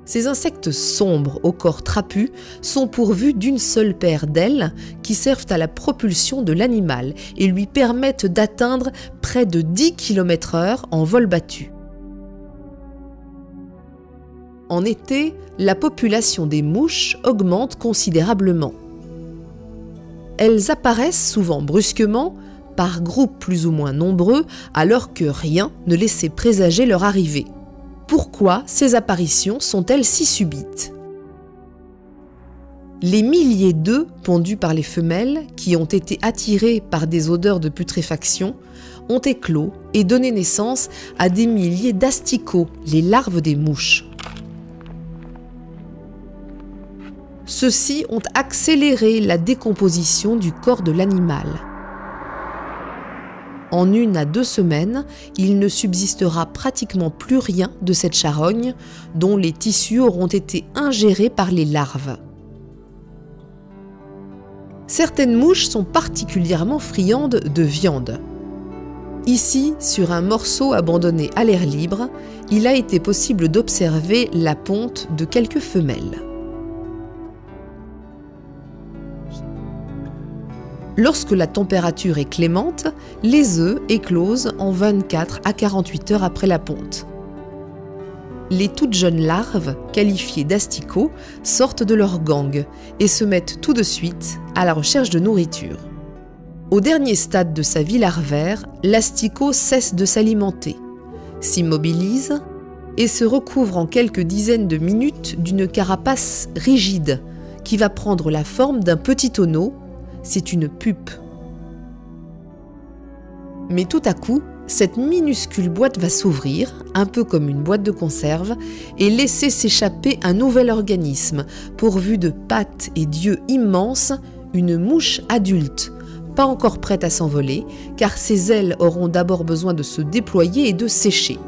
Ces insectes sombres au corps trapu sont pourvus d'une seule paire d'ailes qui servent à la propulsion de l'animal et lui permettent d'atteindre près de 10 km/h en vol battu. En été, la population des mouches augmente considérablement. Elles apparaissent souvent brusquement, par groupes plus ou moins nombreux, alors que rien ne laissait présager leur arrivée. Pourquoi ces apparitions sont-elles si subites? Les milliers d'œufs pondus par les femelles, qui ont été attirés par des odeurs de putréfaction, ont éclos et donné naissance à des milliers d'asticots, les larves des mouches. Ceux-ci ont accéléré la décomposition du corps de l'animal. En 1 à 2 semaines, il ne subsistera pratiquement plus rien de cette charogne, dont les tissus auront été ingérés par les larves. Certaines mouches sont particulièrement friandes de viande. Ici, sur un morceau abandonné à l'air libre, il a été possible d'observer la ponte de quelques femelles. Lorsque la température est clémente, les œufs éclosent en 24 à 48 heures après la ponte. Les toutes jeunes larves, qualifiées d'asticots, sortent de leur gang et se mettent tout de suite à la recherche de nourriture. Au dernier stade de sa vie larvaire, l'asticot cesse de s'alimenter, s'immobilise et se recouvre en quelques dizaines de minutes d'une carapace rigide qui va prendre la forme d'un petit tonneau. C'est une pupe. Mais tout à coup, cette minuscule boîte va s'ouvrir, un peu comme une boîte de conserve, et laisser s'échapper un nouvel organisme, pourvu de pattes et d'yeux immenses, une mouche adulte, pas encore prête à s'envoler, car ses ailes auront d'abord besoin de se déployer et de sécher.